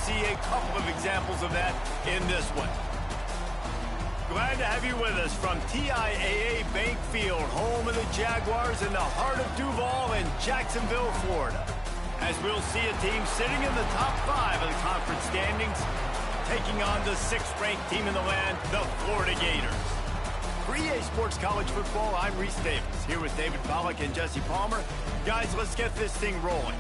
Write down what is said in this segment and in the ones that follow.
see a couple of examples of that in this one. Glad to have you with us from TIAA Bank Field, home of the Jaguars in the heart of Duval in Jacksonville, Florida. As we'll see a team sitting in the top 5 of the conference standings, taking on the 6th-ranked team in the land, the Florida Gators. For EA Sports College Football, I'm Reese Davis, here with David Pollack and Jesse Palmer. Guys, let's get this thing rolling.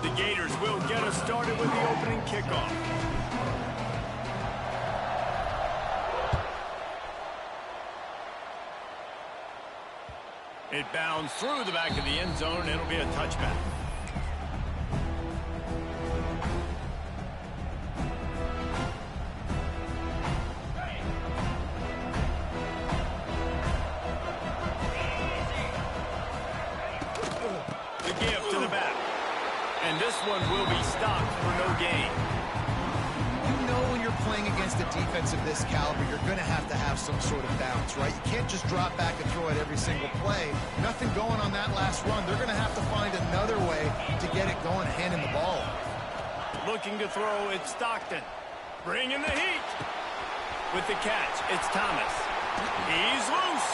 The Gators will get us started with the opening kickoff. It bounds through the back of the end zone, and it'll be a touchback. The give to the back. And this one will be stopped for no gain. You know when you're playing against a defense of this caliber, you're going to have some sort of bounce, right? You can't just drop back and throw it every single play. Nothing going on that last run. They're going to have to find another way to get it going, handing the ball. Looking to throw, it's Stockton. Bringing the heat. With the catch, it's Thomas. He's loose.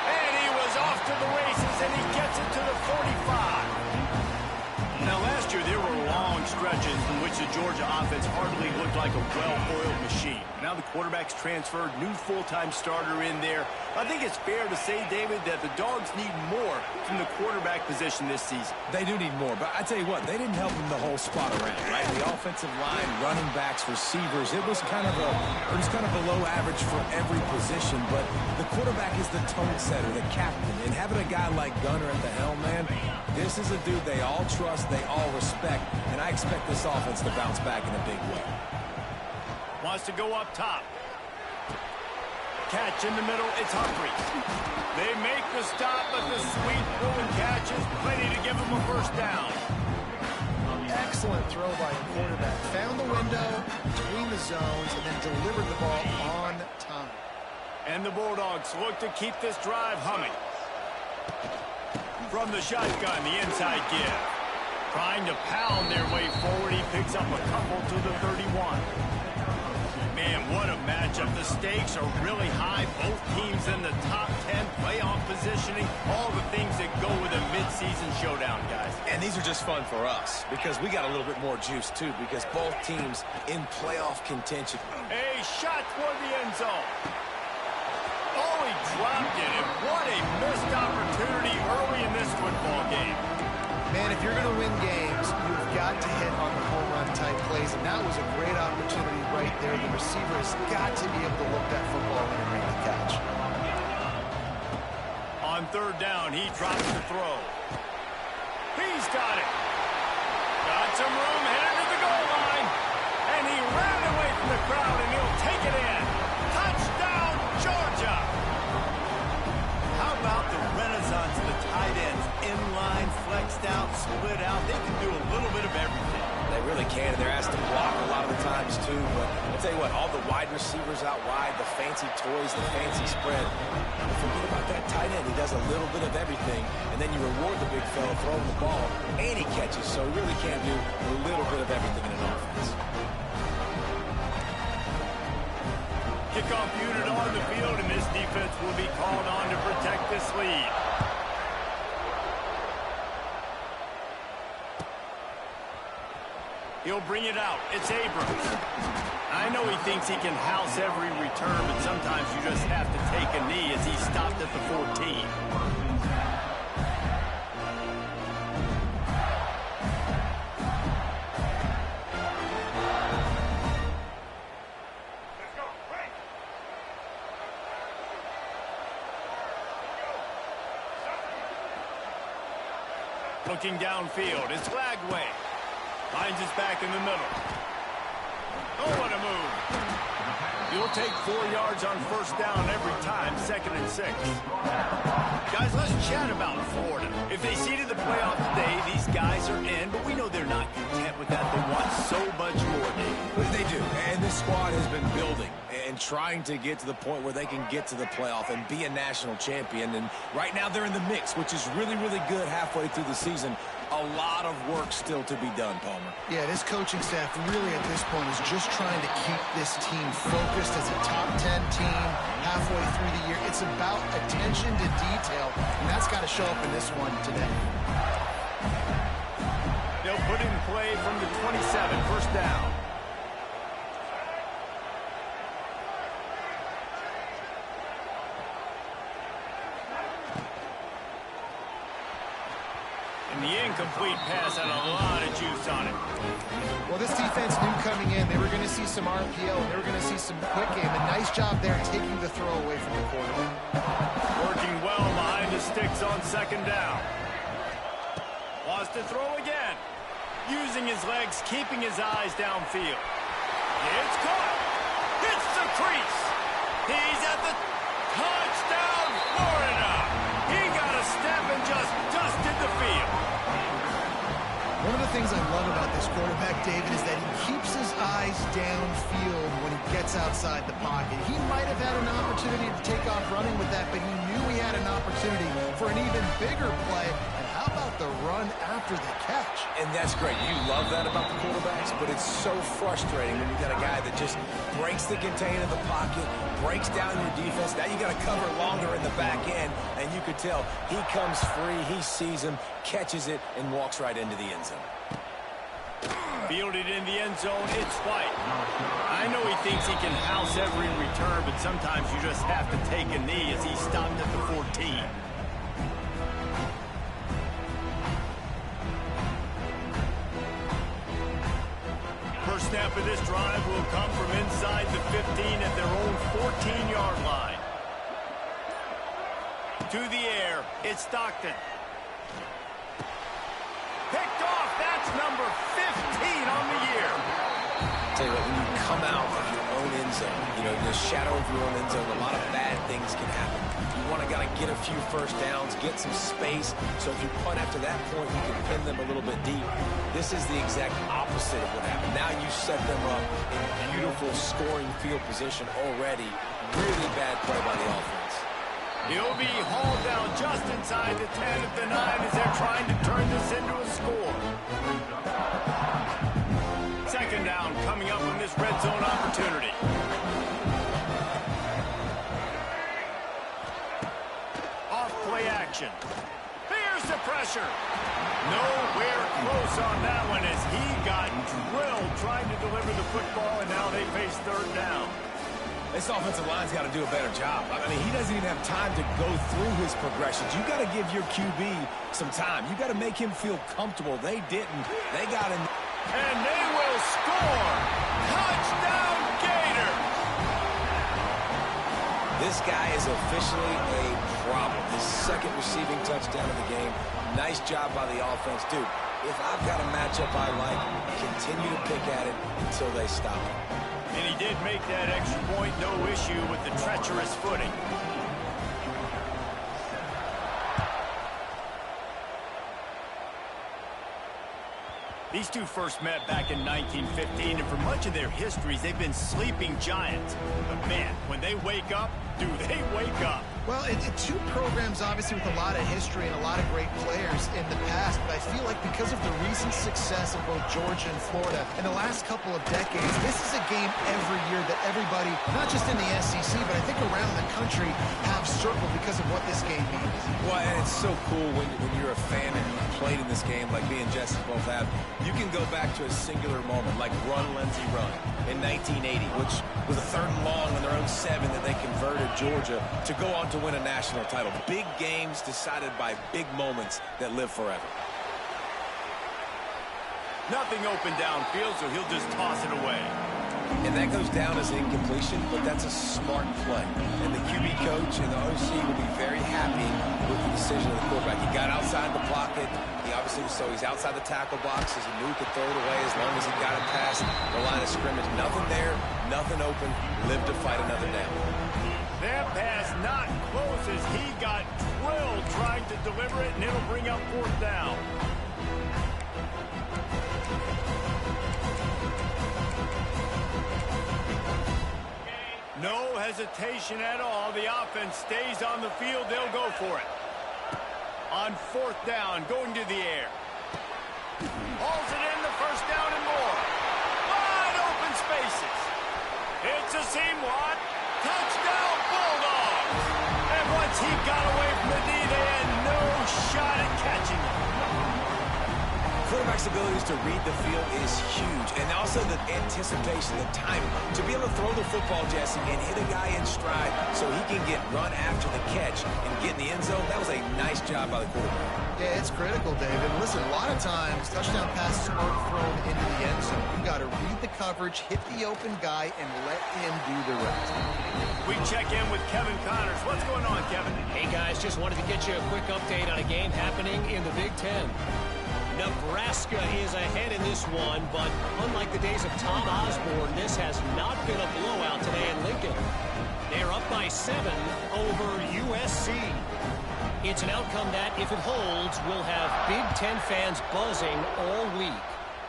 And he was off to the races, and he gets it to the 45. Now, last year, there were long stretches in which the Georgia offense hardly looked like a well-oiled machine. Now the quarterback's transferred, new full-time starter in there. I think it's fair to say, David, that the Dogs need more from the quarterback position this season. They do need more, but I tell you what, they didn't help them the whole spot around, right? The offensive line, running backs, receivers, it was kind of below average for every position, but the quarterback is the tone setter, the captain, and having a guy like Gunner at the helm, man, this is a dude they all trust, they all respect, and I expect this offense to bounce back in a big way. Wants to go up top. Catch in the middle, it's Humphrey. They make the stop, but the sweet throwing catch is plenty to give them a first down. Excellent throw by the quarterback. Found the window between the zones and then delivered the ball on time. And the Bulldogs look to keep this drive humming. From the shotgun, the inside give. Trying to pound their way forward, he picks up a couple to the 31. Man, what a matchup. The stakes are really high. Both teams in the top 10, playoff positioning, all the things that go with a midseason showdown, guys. And these are just fun for us because we got a little bit more juice, too, because both teams in playoff contention. A shot toward the end zone. Oh, he dropped it, and what a missed opportunity early in this football game. Man, if you're going to win games, you've got to hit on the home run type plays, and that was a great opportunity right there. The receiver has got to be able to look that football in and make the catch. On third down, he drops the throw. He's got it. Got some room, headed to the goal line, and he ran away from the crowd, and he'll take it in. Touchdown, Georgia! How about the renaissance of the tight ends? Inline, flexed out, split out. They can do a little bit of everything. They really can, and they're asked to block a lot of the times, too. But I'll tell you what, all the wide receivers out wide, the fancy toys, the fancy spread. Forget about that tight end. He does a little bit of everything, and then you reward the big fella throwing the ball, and he catches, so he really can do a little bit of everything in an offense. Kickoff unit on the field, and this defense will be called on to protect this lead. He'll bring it out. It's Abrams. I know he thinks he can house every return, but sometimes you just have to take a knee as he stopped at the 14. Looking downfield, it's Lagway. Finds his back in the middle. Oh, what a move. You'll take 4 yards on first down every time. 2nd and 6. Guys, let's chat about Florida. If they seeded the playoff today, these guys are in, but we know they're not content with that. They want so much more, Dave. They do, and this squad has been building and trying to get to the point where they can get to the playoff and be a national champion. And right now they're in the mix, which is really, really good halfway through the season. A lot of work still to be done, Palmer. Yeah, this coaching staff really at this point is just trying to keep this team focused as a top 10 team halfway through the year. It's about attention to detail, and that's got to show up in this one today. They'll put in play from the 27, first down. And the incomplete pass had a lot of juice on it. Well, this defense knew coming in they were going to see some RPO, and they were going to see some quick game. A nice job there taking the throw away from the quarterback. Working well behind the sticks on second down. Wants to throw again. Using his legs, keeping his eyes downfield. It's caught. Hits the crease. He's at the touchdown, Florida. He got a step and just dusted the field. One of the things I love about this quarterback, David, is that he keeps his eyes downfield when he gets outside the pocket. He might have had an opportunity to take off running with that, but he knew he had an opportunity for an even bigger play. And how about the run after the catch? And that's great. You love that about the quarterbacks, but it's so frustrating when you got a guy that just breaks the contain of the pocket, breaks down your defense. Now you got to cover longer in the back end, and you could tell he comes free, he sees him, catches it, and walks right into the end zone. Fielded in the end zone, it's White. I know he thinks he can house every return, but sometimes you just have to take a knee as he stopped at the 14. First snap of this drive will come from inside the 15 at their own 14-yard line. To the air, it's Stockton. Picked off, that's number 15 on the year. Tell you what, when you come out of your own end zone, you know, in the shadow of your own end zone, a lot of bad things can happen. You want to get a few first downs, get some space, so if you punt after that point, you can pin them a little bit deep. This is the exact opposite of what happened. Now you set them up in beautiful scoring field position already. Really bad play by the offense. He'll be hauled down just inside the 10 at the 9 as they're trying to turn this into a score. Second down coming up in this red zone opportunity. Off play action. Here's the pressure. Nowhere close on that one as he got drilled trying to deliver the football, and now they face third down. This offensive line's got to do a better job. I mean, he doesn't even have time to go through his progressions. You got to give your QB some time. You got to make him feel comfortable. They didn't. They got him. And they will score. Touchdown, Gator. This guy is officially a problem. His second receiving touchdown of the game. Nice job by the offense. Dude, if I've got a matchup I like, continue to pick at it until they stop it. And he did make that extra point, no issue with the treacherous footing. These two first met back in 1915, and for much of their histories, they've been sleeping giants. But man, when they wake up, do they wake up? Well, two programs obviously with a lot of history and a lot of great players in the past, but I feel like because of the recent success of both Georgia and Florida in the last couple of decades, this is a game every year that everybody, not just in the SEC, but I think around the country, have circled because of what this game means. Well, and it's so cool when you're a fan and you played in this game like me and Jesse both have. You can go back to a singular moment like Run, Lindsey, Run in 1980, which was a 3rd and long on their own 7 that they converted Georgia to go on to win a national title. Big games decided by big moments that live forever. Nothing open downfield, so he'll just toss it away. And that goes down as an incompletion, but that's a smart play. And the QB coach and the OC will be very happy with the decision of the quarterback. He got outside the pocket. He obviously, so he's outside the tackle box as he knew he could throw it away as long as he got it past the line of scrimmage. Nothing there, nothing open. Live to fight another down. That pass not close deliver it, and it'll bring up 4th down. No hesitation at all. The offense stays on the field. They'll go for it. On 4th down, going to the air. Hauls it in, the 1st down and more. Wide open spaces. It's a seam lot. Touchdown, Bulldogs. And once he got away from the D, they had no shot at catching him. Quarterback's abilities to read the field is huge, and also the anticipation, the timing. To be able to throw the football, Jesse, and hit a guy in stride so he can get run after the catch and get in the end zone, that was a nice job by the quarterback. Yeah, it's critical, David. Listen, a lot of times, touchdown passes aren't thrown into the end zone. You've got to read the coverage, hit the open guy, and let him do the rest. We check in with Kevin Connors. What's going on, Kevin? Hey, guys, just wanted to get you a quick update on a game happening in the Big Ten. Nebraska is ahead in this one, but unlike the days of Tom Osborne, this has not been a blowout today in Lincoln. They're up by 7 over USC. It's an outcome that, if it holds, will have Big Ten fans buzzing all week.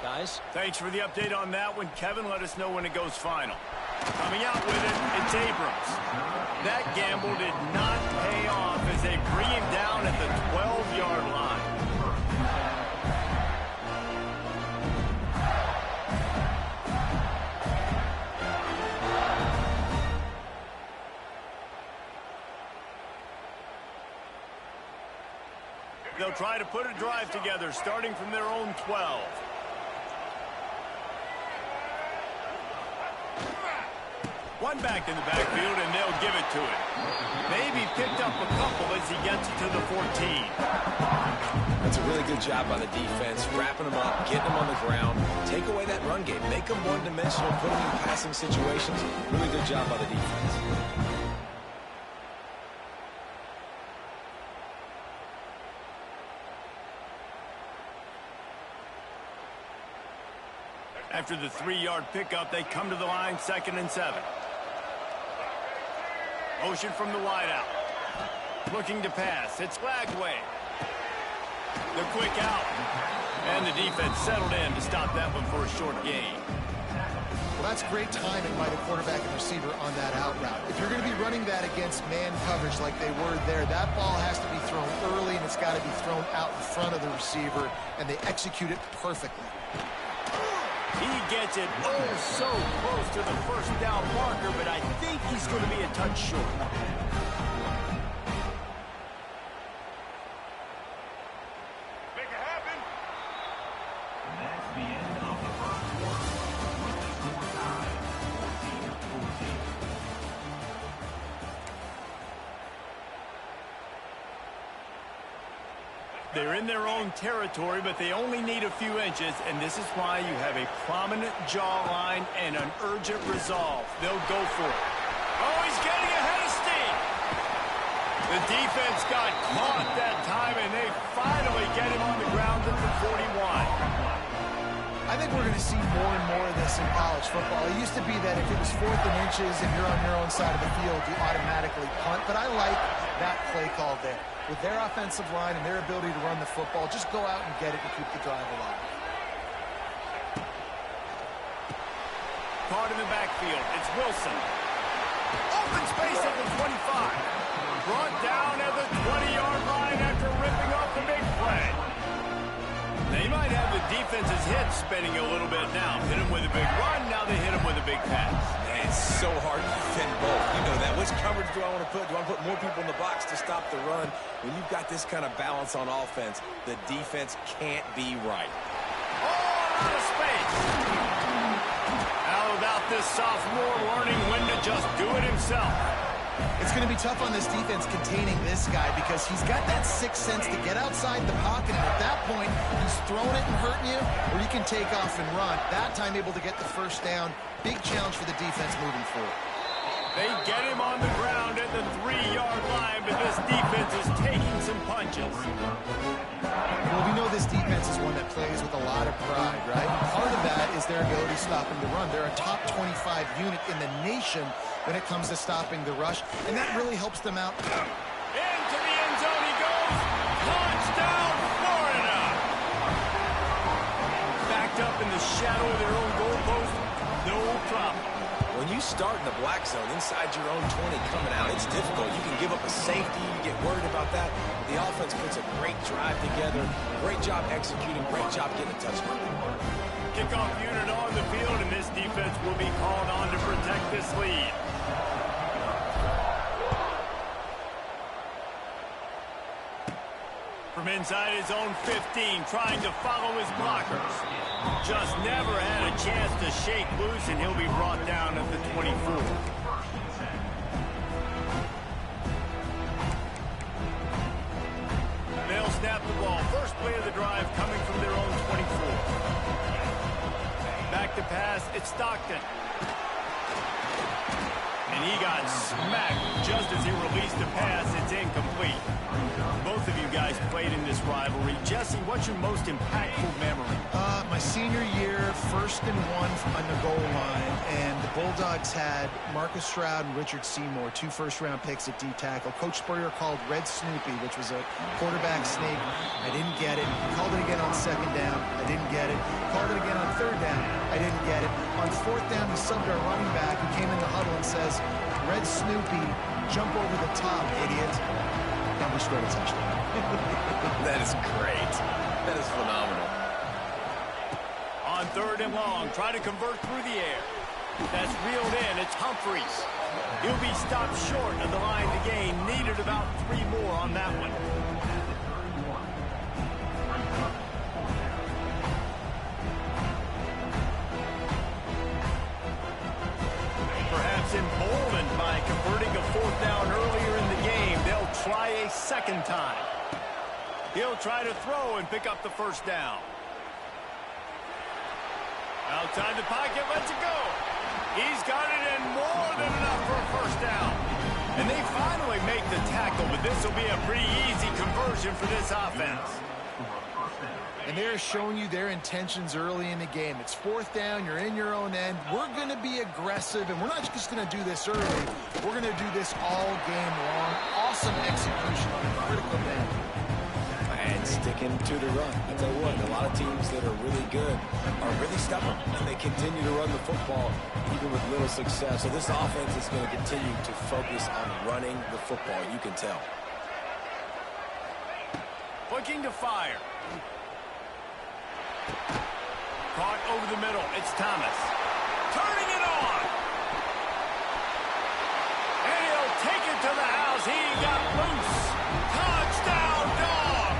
Guys? Thanks for the update on that one, Kevin. Let us know when it goes final. Coming out with it, it's Abrams. That gamble did not pay off as they bring him down at the 12-yard line. They'll try to put a drive together, starting from their own 12. One back in the backfield, and they'll give it to him. Maybe picked up a couple as he gets it to the 14. That's a really good job by the defense, wrapping them up, getting them on the ground, take away that run game, make them one-dimensional, put them in passing situations. Really good job by the defense. After the 3-yard pickup, they come to the line, 2nd and 7. Motion from the wideout. Looking to pass. It's Lagway. The quick out. And the defense settled in to stop that one for a short gain. Well, that's great timing by the quarterback and receiver on that out route. If you're going to be running that against man coverage like they were there, that ball has to be thrown early, and it's got to be thrown out in front of the receiver, and they execute it perfectly. He gets it so close to the 1st down marker, but I think he's going to be a touch short. Make it happen. That's the end of the first quarter. They're in their own territory, but they only need a few inches, and this is why you have a prominent jawline and an urgent resolve. They'll go for it. Oh, he's getting ahead of steam. The defense got caught that time, and they finally get him on the ground at the 41. I think we're going to see more and more of this in college football. It used to be that if it was 4th and inches and you're on your own side of the field, you automatically punt, but I like that play call there. With their offensive line and their ability to run the football, just go out and get it and keep the drive alive. Caught in the backfield. It's Wilson. Open space at the 25. Brought down at the 20-yard line after ripping off the big play. They might have the defense's head spinning a little bit now. Hit him with a big run, now they hit him with a big pass. Man, it's so hard to defend both. You know that. Which coverage do I want to put? Do I want to put more people in the box to stop the run? When you've got this kind of balance on offense, the defense can't be right. All out of space. How about this sophomore learning when to just do it himself? It's going to be tough on this defense containing this guy because he's got that sixth sense to get outside the pocket, and at that point, he's throwing it and hurting you, or you can take off and run. That time able to get the 1st down. Big challenge for the defense moving forward. They get him on the ground at the 3-yard line, but this defense is taking some punches. Well, we know this defense is one that plays with a lot of pride, right? Part of that is their ability stopping the run. They're a top 25 unit in the nation when it comes to stopping the rush, and that really helps them out. Into the end zone he goes. in the shadow of their own goalpost, no problem. When you start in the black zone inside your own 20 coming out, it's difficult. You can give up a safety. You get worried about that. But the offense puts a great drive together. Great job executing. Great job getting a touchdown. Kickoff unit on the field, and this defense will be called on to protect this lead. From inside his own 15, trying to follow his blockers. Just never had a chance to shake loose, and he'll be brought down at the 24. They'll snap the ball. First play of the drive coming from their own 24. Back to pass, it's Stockton. And he got smacked just as he released the pass. It's incomplete. Both of you guys played in this rivalry. Jesse, what's your most impactful memory? My senior year, 1st and 1 on the goal line, and the Bulldogs had Marcus Stroud and Richard Seymour, 2 first-round picks at D-tackle. Coach Spurrier called Red Snoopy, which was a quarterback sneak. I didn't get it. Called it again on 2nd down. I didn't get it. Called it again on 3rd down. I didn't get it. On 4th down, he subbed our running back, who came in the huddle and says, Red Snoopy, jump over the top, idiot. And we scored a touchdown. That is great. That is phenomenal. On 3rd and long, try to convert through the air. That's reeled in. It's Humphreys. He'll be stopped short of the line to gain. Needed about 3 more on that one. Perhaps emboldened by converting a 4th down earlier in the game, they'll try a 2nd time. He'll try to throw and pick up the 1st down. Outside the pocket, lets it go. He's got it in more than enough for a 1st down. And they finally make the tackle, but this will be a pretty easy conversion for this offense. And they're showing you their intentions early in the game. It's 4th down, you're in your own end. We're going to be aggressive, and we're not just going to do this early. We're going to do this all game long. Awesome execution on a critical man. And sticking to the run. I tell you what, a lot of teams that are really good are really stubborn, and they continue to run the football even with little success. So this offense is going to continue to focus on running the football. You can tell. Looking to fire. Caught over the middle. It's Thomas. Turning it on. And he'll take it to the house. He got loose. Touchdown, Dogs.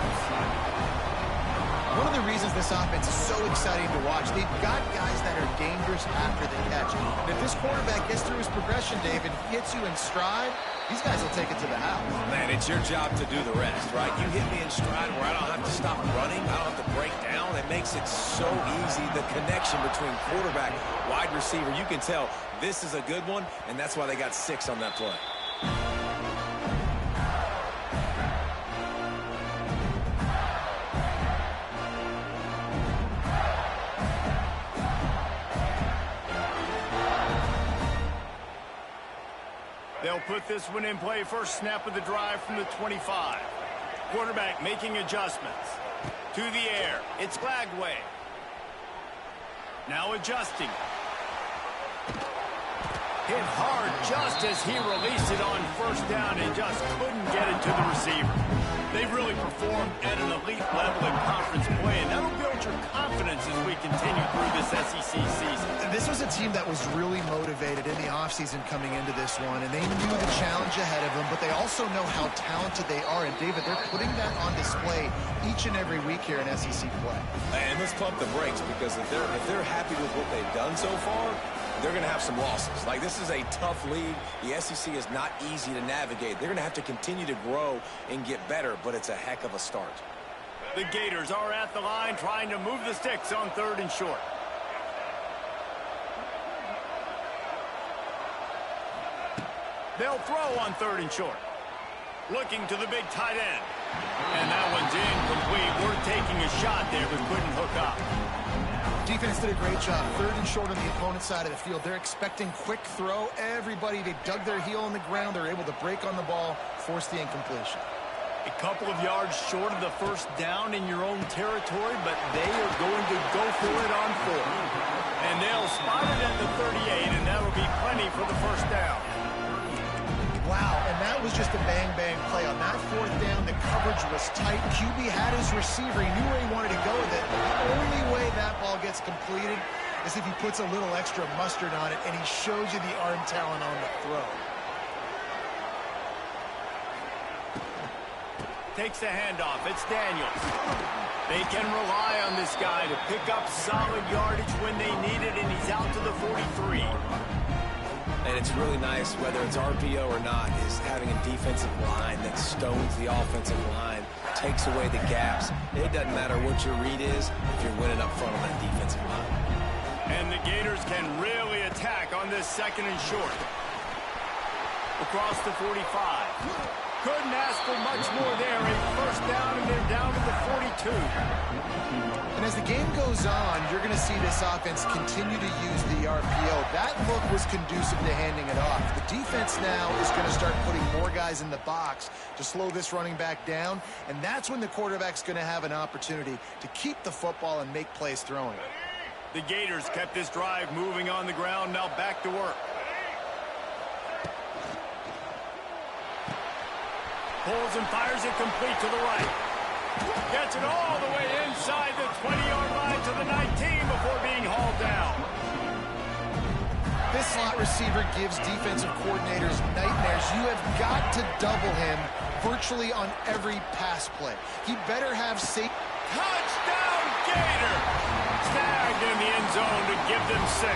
One of the reasons this offense is so exciting to watch, they've got guys that are dangerous after the catch. And if this quarterback gets through his progression, David, hits you in stride, these guys will take it to the house. Man, it's your job to do the rest, right? You hit me in stride where I don't have to stop running. I don't have to break down. It makes it so easy. The connection between quarterback, wide receiver, you can tell this is a good one, and that's why they got 6 on that play. They'll put this one in play. First snap of the drive from the 25. Quarterback making adjustments. To the air. It's Lagway. Now adjusting. Hit hard just as he released it on 1st down and just couldn't get it to the receiver. They've really performed at an elite level in conference play, and that'll build your confidence as we continue through this SEC season. This was a team that was really motivated in the offseason coming into this one, and they knew the challenge ahead of them, but they also know how talented they are. And, David, they're putting that on display each and every week here in SEC play. And let's pump the brakes, because if they're happy with what they've done so far, they're going to have some losses. Like, this is a tough league. The SEC is not easy to navigate. They're going to have to continue to grow and get better, but it's a heck of a start. The Gators are at the line trying to move the sticks on 3rd and short. They'll throw on 3rd and short. Looking to the big tight end. And that one's incomplete. We're taking a shot there, but couldn't hook up. Defense did a great job. 3rd and short on the opponent's side of the field. They're expecting quick throw. Everybody, they dug their heel on the ground. They're able to break on the ball, force the incompletion. A couple of yards short of the first down in your own territory, but they are going to go for it on 4. And they'll spot it at the 38, and that'll be plenty for the first down. Wow, and that was just a bang-bang play. On that 4th down, the coverage was tight. QB had his receiver. He knew where he wanted to go with it. The only way that ball gets completed is if he puts a little extra mustard on it, and he shows you the arm talent on the throw. Takes the handoff. It's Daniels. They can rely on this guy to pick up solid yardage when they need it, and he's out to the 43. And it's really nice, whether it's RPO or not, is having a defensive line that stones the offensive line, takes away the gaps. It doesn't matter what your read is if you're winning up front on that defensive line. And the Gators can really attack on this 2nd and short. Across the 45. Couldn't ask for much more there. A first down, and they're down to the 42. And as the game goes on, you're going to see this offense continue to use the RPO. That look was conducive to handing it off. The defense now is going to start putting more guys in the box to slow this running back down, and that's when the quarterback's going to have an opportunity to keep the football and make plays throwing it. The Gators kept this drive moving on the ground. Now back to work. Pulls and fires it complete to the right. Gets it all the way inside the 20-yard line to the 19 before being hauled down. This slot receiver gives defensive coordinators nightmares. You have got to double him virtually on every pass play. He better have safe. Touchdown, Gator! Snagged in the end zone to give them 6.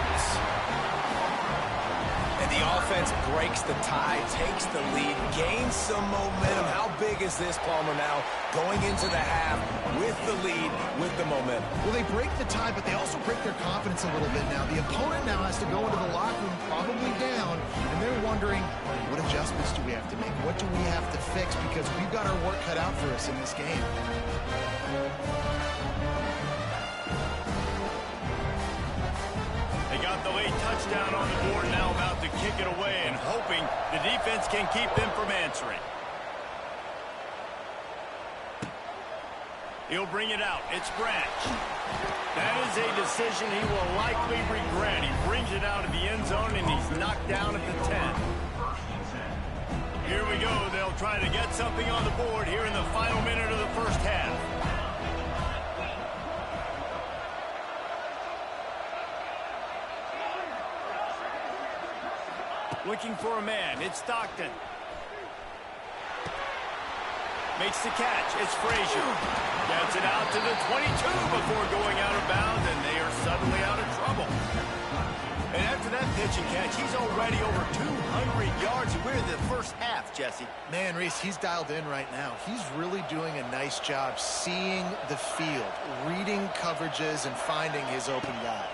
And the offense breaks the tie, takes the lead, gains some momentum. How big is this, Palmer, now going into the half with the lead, with the momentum? Well, they break the tie, but they also break their confidence a little bit now. The opponent now has to go into the locker room probably down, and they're wondering, what adjustments do we have to make? What do we have to fix? Because we've got our work cut out for us in this game. They got the late touchdown on the board, now about to kick it away and hoping the defense can keep them from answering. He'll bring it out. It's Branch. That is a decision he will likely regret. He brings it out of the end zone, and he's knocked down at the 10. Here we go. They'll try to get something on the board here in the final minute of the first half. Looking for a man. It's Stockton. Makes the catch. It's Frazier. Gets it out to the 22 before going out of bounds, and they are suddenly out of trouble. And after that pitch and catch, he's already over 200 yards. We're in the first half, Jesse. Man, Reese, he's dialed in right now. He's really doing a nice job seeing the field, reading coverages, and finding his open guy.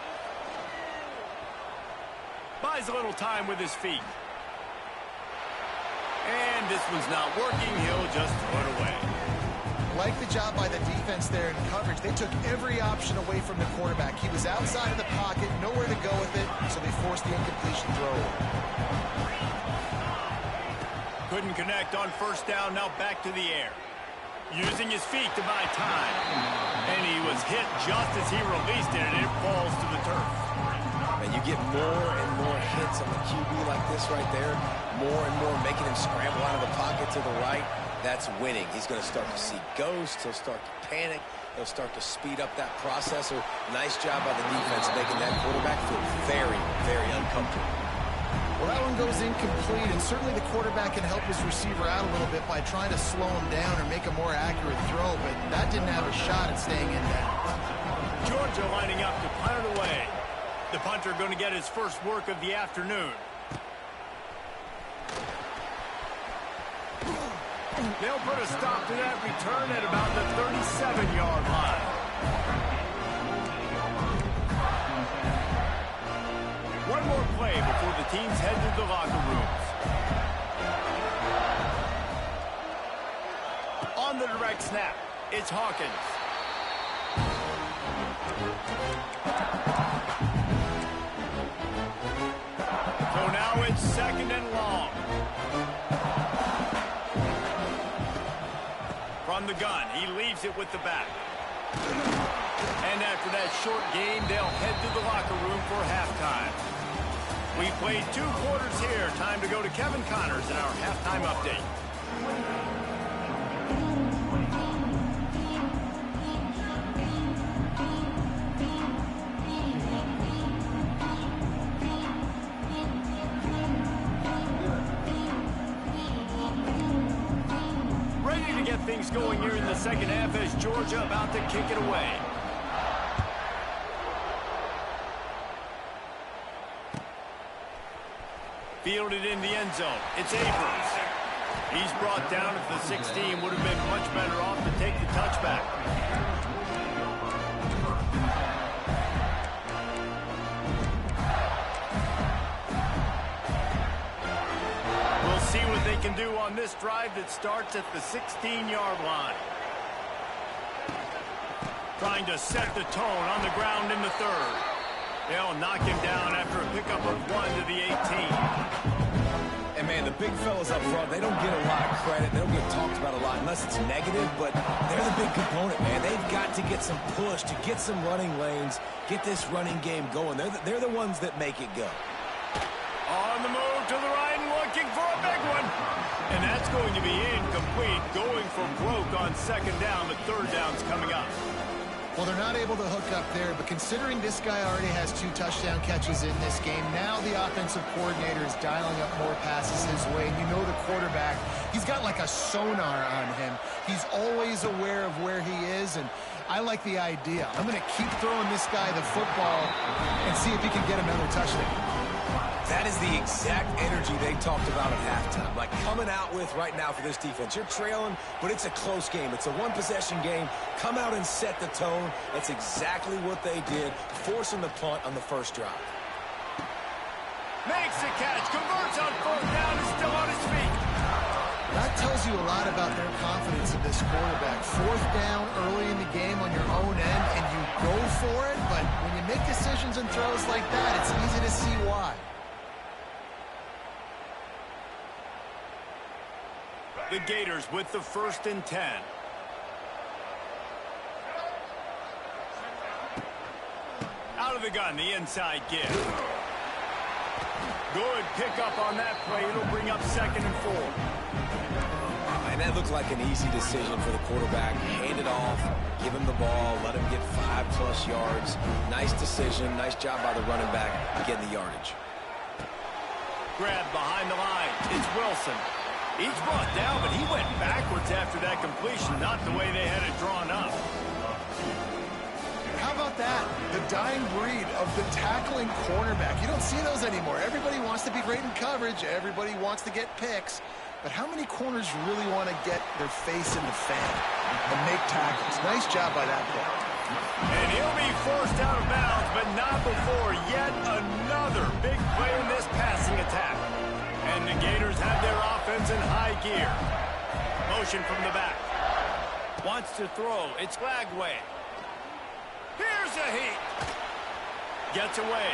Buys a little time with his feet. And this one's not working. He'll just throw it away. Like the job by the defense there in coverage. They took every option away from the quarterback. He was outside of the pocket, nowhere to go with it, so they forced the incompletion throw. Couldn't connect on first down. Now back to the air. Using his feet to buy time. And he was hit just as he released it, and it falls to the turf. And you get more and more hits on the QB like this right there, more and more making him scramble out of the pocket to the right. That's winning. He's going to start to see ghosts. He'll start to panic. He'll start to speed up that processor. Nice job by the defense making that quarterback feel very, very uncomfortable. Well, that one goes incomplete, and certainly the quarterback can help his receiver out a little bit by trying to slow him down or make a more accurate throw, but that didn't have a shot at staying in bounds. Georgia lining up to punt it away. The punter going to get his first work of the afternoon. They'll put a stop to that return at about the 37-yard line. One more play before the teams head to the locker rooms. On the direct snap, it's Hawkins. So now it's second and long. From the gun, he leaves it with the back. And after that short game, they'll head to the locker room for halftime. We played 2 quarters here. Time to go to Kevin Connors in our halftime update. Ready to get things going here in the second half as Georgia about to kick it away. Fielded in the end zone. It's Abrams. He's brought down at the 16. Would have been much better off to take the touchback. We'll see what they can do on this drive that starts at the 16-yard line. Trying to set the tone on the ground in the 3rd. They'll knock him down after a pickup of 1 to the 18. And, man, the big fellas up front, they don't get a lot of credit. They don't get talked about a lot unless it's negative, but they're the big component, man. They've got to get some push, to get some running lanes, get this running game going. They're the ones that make it go. On the move to the right and looking for a big one. And that's going to be incomplete, going for broke on 2nd down. The 3rd down's coming up. Well, they're not able to hook up there, but considering this guy already has 2 touchdown catches in this game, now the offensive coordinator is dialing up more passes his way. And you know the quarterback, he's got like a sonar on him. He's always aware of where he is, and I like the idea. I'm going to keep throwing this guy the football and see if he can get another touchdown. That is the exact energy they talked about at halftime. Like coming out with right now for this defense. You're trailing, but it's a close game. It's a one-possession game. Come out and set the tone. That's exactly what they did, forcing the punt on the 1st drive. Makes the catch, converts on 4th down, is still on his feet. That tells you a lot about their confidence in this quarterback. 4th down early in the game on your own end, and you go for it, but when you make decisions and throws like that, it's easy to see why. The Gators with the 1st and 10. Out of the gun, the inside give. Good pickup on that play. It'll bring up 2nd and 4. And that looked like an easy decision for the quarterback. Hand it off, give him the ball, let him get 5+ yards. Nice decision. Nice job by the running back getting the yardage. Grab behind the line. It's Wilson. He's brought down, but he went backwards after that completion, not the way they had it drawn up. How about that? The dying breed of the tackling cornerback. You don't see those anymore. Everybody wants to be great in coverage. Everybody wants to get picks. But how many corners really want to get their face in the fan and make tackles? Nice job by that play. And he'll be forced out of bounds, but not before yet another big play in this passing attack. And the Gators have their offense in high gear. Motion from the back. Wants to throw. It's Lagway. Here's a heat. Gets away.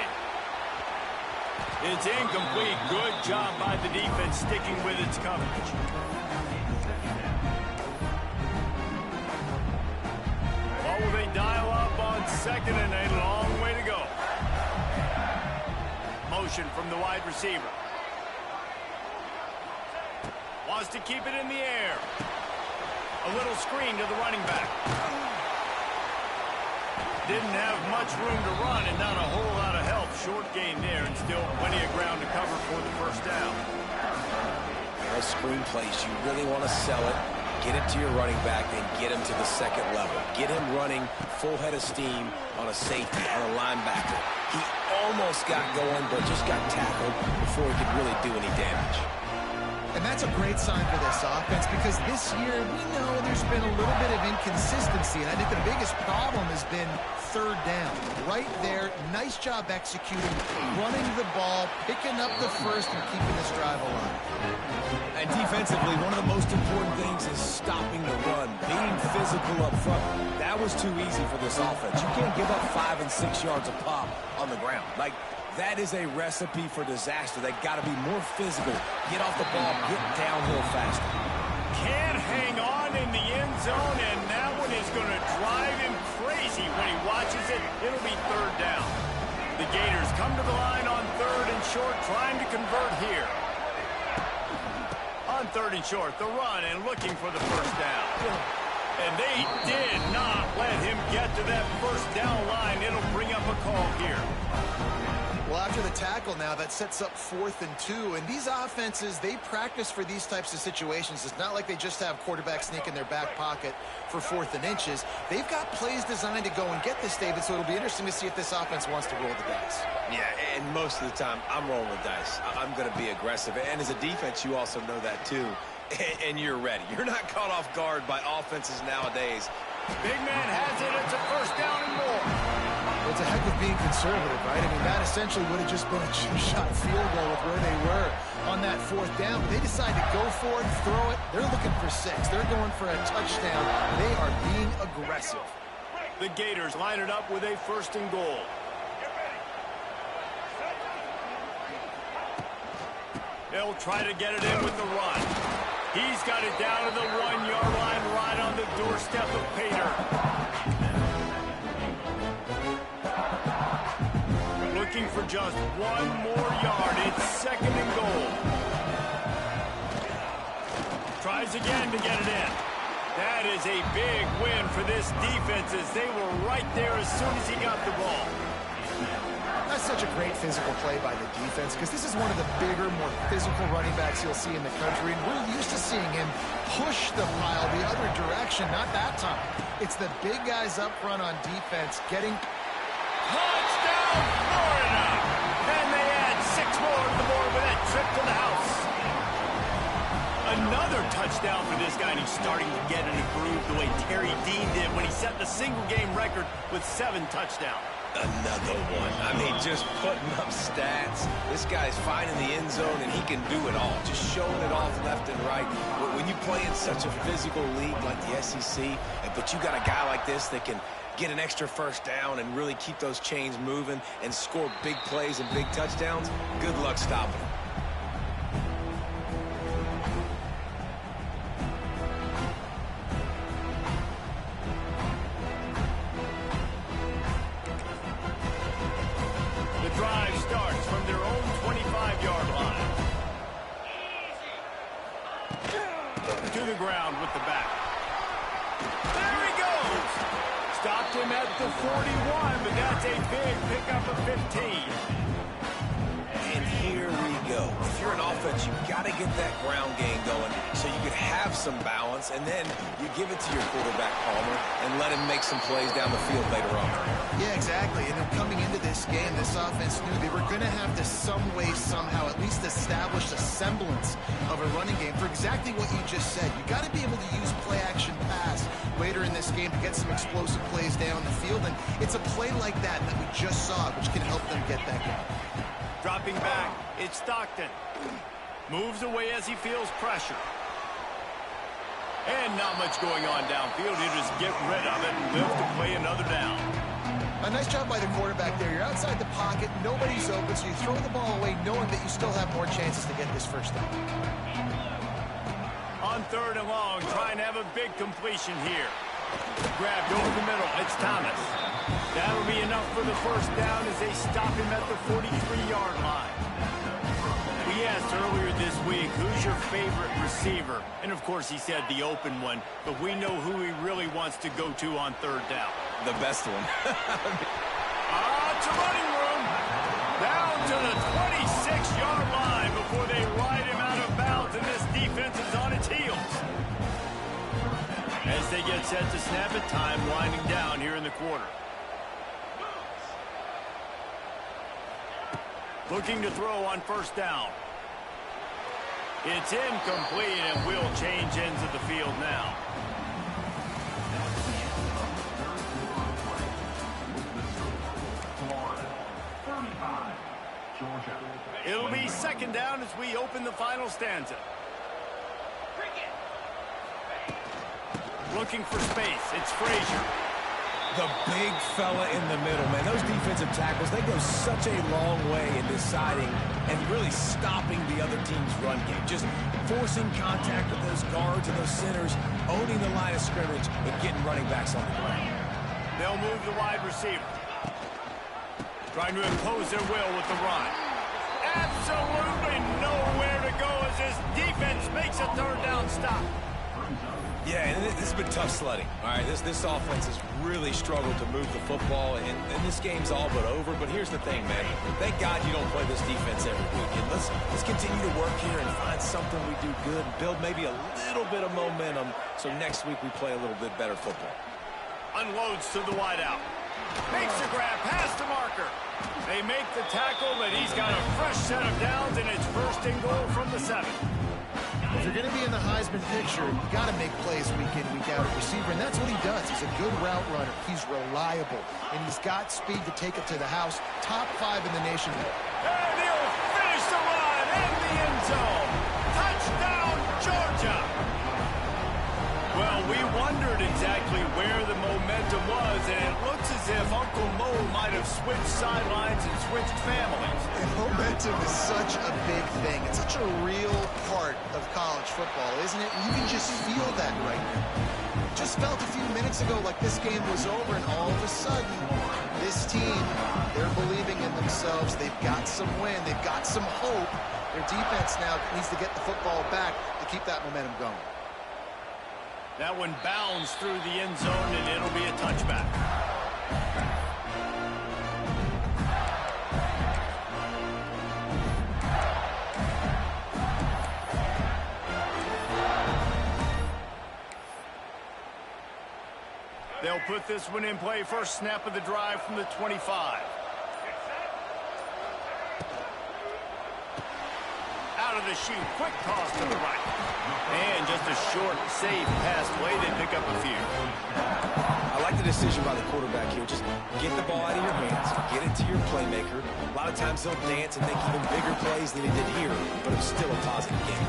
It's incomplete. Good job by the defense sticking with its coverage. Oh, they dial up on 2nd and a long way to go. Motion from the wide receiver. Wants to keep it in the air. A little screen to the running back. Didn't have much room to run and not a whole lot of help. Short gain there and still plenty of ground to cover for the 1st down. Those screen plays, you really want to sell it, get it to your running back, and get him to the 2nd level. Get him running full head of steam on a safety, on a linebacker. He almost got going, but just got tackled before he could really do any damage. And that's a great sign for this offense because this year we know there's been a little bit of inconsistency. And I think the biggest problem has been 3rd down. Right there, nice job executing, running the ball, picking up the 1st, and keeping this drive alive. And defensively, one of the most important things is stopping the run, being physical up front. That was too easy for this offense. You can't give up 5 and 6 yards a pop on the ground. Like, that is a recipe for disaster. They got to be more physical, get off the ball, get downhill faster. Can't hang on in the end zone, and that one is going to drive him crazy when he watches it. It'll be third down. The Gators come to the line on third and short, trying to convert here. On third and short, the run and looking for the first down. And they did not let him get to that first down line. It'll bring up a call here. Well, after the tackle now, that sets up 4th and 2. And these offenses, they practice for these types of situations. It's not like they just have quarterback sneak in their back pocket for 4th and inches. They've got plays designed to go and get this, David, so it'll be interesting to see if this offense wants to roll the dice. Yeah, and most of the time, I'm rolling the dice. I'm going to be aggressive. And as a defense, you also know that, too. And you're ready. You're not caught off guard by offenses nowadays. Big man has it. It's a first down and more. It's a heck of being conservative, right? I mean, that essentially would have just been a two-shot field goal with where they were on that 4th down. But they decide to go for it, throw it. They're looking for 6. They're going for a touchdown. They are being aggressive. The Gators line it up with a 1st and goal. They'll try to get it in with the run. He's got it down to the 1-yard line right on the doorstep of Pater. Looking for just 1 more yard. It's 2nd and goal. Tries again to get it in. That is a big win for this defense as they were right there as soon as he got the ball. That's such a great physical play by the defense because this is one of the bigger, more physical running backs you'll see in the country. And we're used to seeing him push the pile the other direction. Not that time. It's the big guys up front on defense getting... Touchdown, Florida! And they add 6 more to the board with that trip to the house. Another touchdown for this guy, and he's starting to get in a groove the way Terry Dean did when he set the single-game record with 7 touchdowns. Another one. I mean, just putting up stats. This guy's finding the end zone, and he can do it all. Just showing it off left and right. When you play in such a physical league like the SEC, but you got a guy like this that can get an extra first down and really keep those chains moving and score big plays and big touchdowns, good luck stopping him. The drive starts from their own 25-yard line. To the ground with the back. Here he goes. Stopped him at the 41, but that's a big pickup of 15. And here we go. If you're an offense, you've got to get that ground game going so you can have some balance, and then you give it to your quarterback, Palmer, and let him make some plays down the field later on. Yeah, exactly. And then coming into this game, this offense knew they were going to have to some way, somehow, at least establish a semblance of a running game for exactly what you just said. You got to be able to use play-action pass later in this game to get some explosive plays down the field, and it's a play like that we just saw, which can help them get that going. Dropping back, it's Stockton. Moves away as he feels pressure. And not much going on downfield. He'll just get rid of it and live to play another down. A nice job by the quarterback there. You're outside the pocket, nobody's open, so you throw the ball away knowing that you still have more chances to get this first down. On 3rd and long, trying to have a big completion here. Grabbed over the middle. It's Thomas. That'll be enough for the first down as they stop him at the 43-yard line. We asked earlier this week, who's your favorite receiver? And, of course, he said the open one, but we know who he really wants to go to on 3rd down. The best one. It's a running room. Down to the 26-yard line before they ride him out of bounds, and this defense is on its heels. As they get set to snap it, time winding down here in the quarter. Looking to throw on 1st down. It's incomplete, and will change ends of the field now. It'll be 2nd down as we open the final stanza. Looking for space. It's Frazier. The big fella in the middle, man. Those defensive tackles, they go such a long way in deciding and really stopping the other team's run game. Just forcing contact with those guards and those centers, owning the line of scrimmage, and getting running backs on the ground. They'll move the wide receiver. Trying to impose their will with the run. Absolutely nowhere to go as this defense makes a third down stop. Yeah, and this has been tough sledding. All right, this offense has really struggled to move the football, and this game's all but over. But here's the thing, man. Thank God you don't play this defense every week. And let's continue to work here and find something we do good and build maybe a little bit of momentum so next week we play a little bit better football. Unloads to the wideout. Makes the grab past the marker. They make the tackle, but he's got a fresh set of downs, and it's first and goal from the 7. If you're going to be in the Heisman picture, you got to make plays week in, week out at receiver, and that's what he does. He's a good route runner. He's reliable, and he's got speed to take it to the house. Top 5 in the nation. And he'll finish the run in the end zone. Touchdown, Georgia. Well, we wondered exactly where the momentum was, and it looks as if Uncle Mo might have switched sidelines and switched families. And momentum is such a big thing. It's such a real part of college football, isn't it? You can just feel that right now. Just felt a few minutes ago like this game was over, and all of a sudden, this team, they're believing in themselves. They've got some wind. They've got some hope. Their defense now needs to get the football back to keep that momentum going. That one bounds through the end zone, and it'll be a touchback. They'll put this one in play. First snap of the drive from the 25. Out of the chute, quick toss to the right. And just a short, safe pass play. They pick up a few. I like the decision by the quarterback here. Just get the ball out of your hands, get it to your playmaker. A lot of times they'll dance and make even bigger plays than he did here, but it was still a positive game.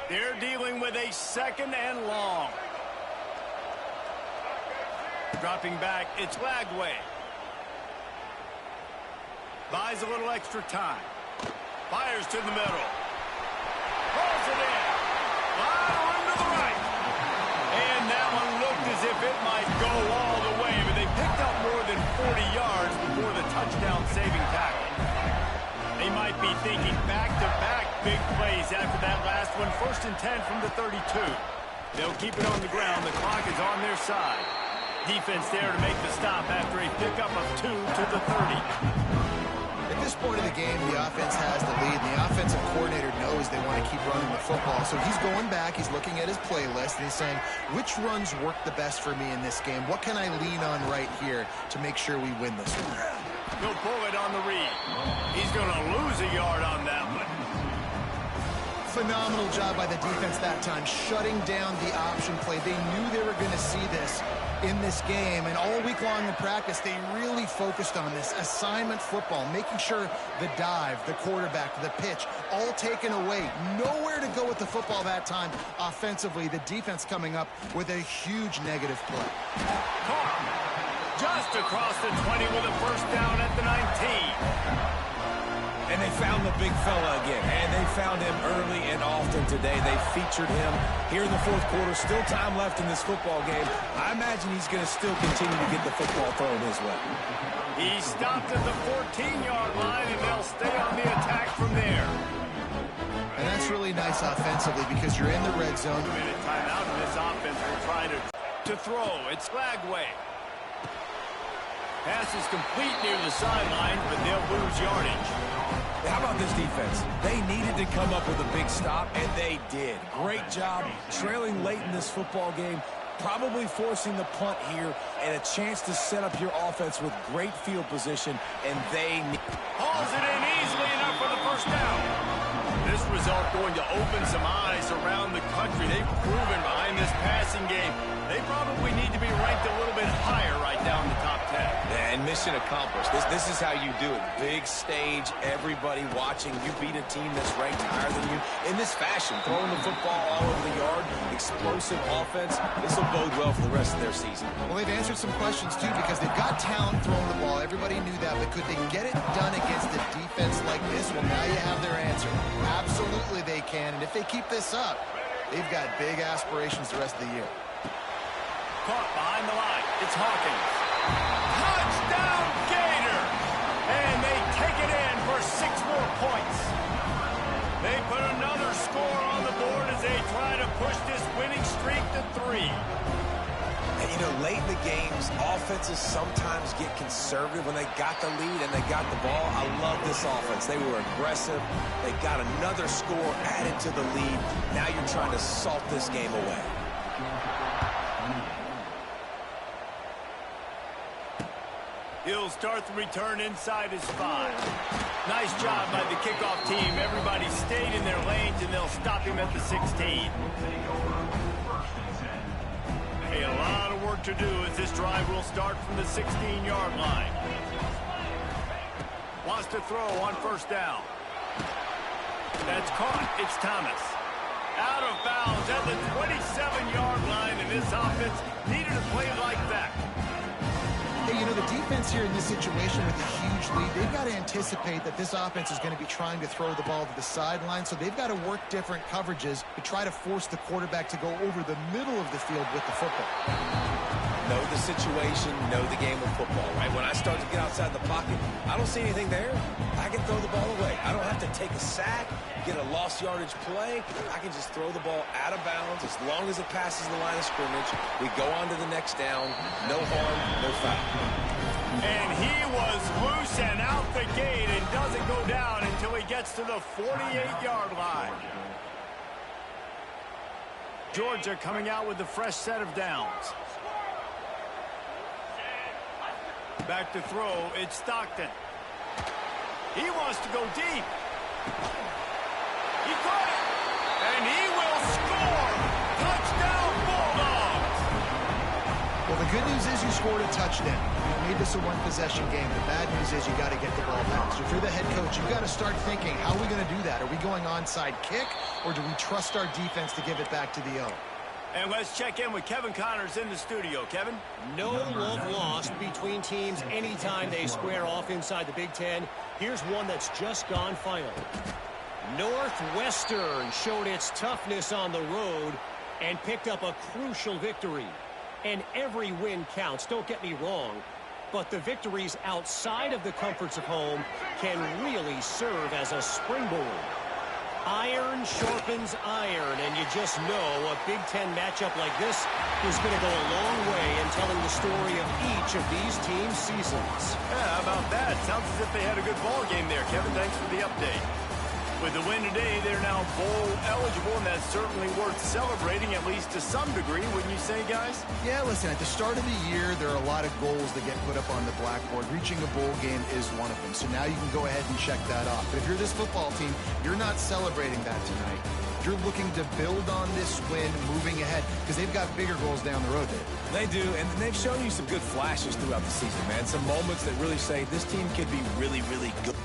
They're dealing with a 2nd and long. Dropping back, it's Lagway. Buys a little extra time. Fires to the middle. Rolls it in. Lot of room to the right. And that one looked as if it might go all the way, but they picked up more than 40 yards before the touchdown-saving tackle. They might be thinking back-to-back big plays after that last one. 1st and 10 from the 32. They'll keep it on the ground. The clock is on their side. Defense there to make the stop after a pickup of 2 to the 30. At this point of the game, the offense has the lead, and the offensive coordinator knows they want to keep running the football. So he's going back, he's looking at his playlist, and he's saying, which runs work the best for me in this game? What can I lean on right here to make sure we win this one? He'll pull it on the read. He's going to lose a yard on that one. Phenomenal job by the defense that time, shutting down the option play. They knew they were going to see this in this game, and all week long in practice, they really focused on this assignment football, making sure the dive, the quarterback, the pitch, all taken away. Nowhere to go with the football that time offensively. The defense coming up with a huge negative play. Just across the 20 with a first down at the 19. And they found the big fella again, and they found him early and often today. They featured him here in the 4th quarter. Still time left in this football game. I imagine he's going to still continue to get the football thrown his way. He stopped at the 14-yard line, and they'll stay on the attack from there. And that's really nice offensively because you're in the red zone. A minute timeout, and this offense will try to throw. It's Lagway. Pass is complete near the sideline, but they'll lose yardage. How about this defense? They needed to come up with a big stop, and they did. Great job trailing late in this football game, probably forcing the punt here, and a chance to set up your offense with great field position, and they hauls it in easily enough for the first down. This result going to open some eyes around the country. They've proven behind this passing game, they probably need to be ranked a little bit higher right now in the top 10. Yeah, and mission accomplished. This is how you do it. Big stage, everybody watching. You beat a team that's ranked higher than you in this fashion. Throwing the football all over the yard, explosive offense. This will bode well for the rest of their season. Well, they've answered some questions, too, because they've got talent throwing the ball. Everybody knew that, but could they get it done against a defense like this? Well, now you have their answer. Absolutely they can, and if they keep this up, they've got big aspirations the rest of the year. Caught behind the line. It's Hawkins. Touchdown, Gator! And they take it in for 6 more points. They put another score on the board as they try to push this winning streak to 3. And, you know, late in the games, offenses sometimes get conservative when they got the lead and they got the ball. I love this offense. They were aggressive. They got another score added to the lead. Now you're trying to salt this game away. He'll start the return inside his 5. Nice job by the kickoff team. Everybody stayed in their lanes, and they'll stop him at the 16. Hey, a lot of work to do as this drive will start from the 16-yard line. Wants to throw on first down. That's caught. It's Thomas. Out of bounds at the 27-yard line, and this offense needed a play like that. Hey, you know, the defense here in this situation with a huge lead, they've got to anticipate that this offense is going to be trying to throw the ball to the sideline, so they've got to work different coverages to try to force the quarterback to go over the middle of the field with the football. Know the situation, know the game of football, right? When I start to get outside the pocket, I don't see anything there. I can throw the ball away. I don't have to take a sack, get a lost yardage play. I can just throw the ball out of bounds as long as it passes the line of scrimmage. We go on to the next down. No harm, no foul. And he was loose and out the gate and doesn't go down until he gets to the 48-yard line. Georgia coming out with a fresh set of downs. Back to throw, it's Stockton. He wants to go deep. He caught it. And he will score. Touchdown, Bulldogs. Well, the good news is you scored a touchdown. You made this a one-possession game. The bad news is you got to get the ball back. So if you're the head coach, you've got to start thinking, how are we going to do that? Are we going onside kick, or do we trust our defense to give it back to the O? And let's check in with Kevin Connors in the studio. Kevin? No love lost between teams anytime they square off inside the Big Ten. Here's one that's just gone final. Northwestern showed its toughness on the road and picked up a crucial victory. And every win counts, don't get me wrong, but the victories outside of the comforts of home can really serve as a springboard. Iron sharpens iron, and you just know a Big Ten matchup like this is going to go a long way in telling the story of each of these teams' seasons. Yeah, how about that? Sounds as if they had a good ball game there, Kevin. Thanks for the update. With the win today, they're now bowl eligible, and that's certainly worth celebrating, at least to some degree, wouldn't you say, guys? Yeah, listen, at the start of the year, there are a lot of goals that get put up on the blackboard. Reaching a bowl game is one of them, so now you can go ahead and check that off. But if you're this football team, you're not celebrating that tonight. You're looking to build on this win moving ahead because they've got bigger goals down the road there. They do, and they've shown you some good flashes throughout the season, man. Some moments that really say this team could be really, really good.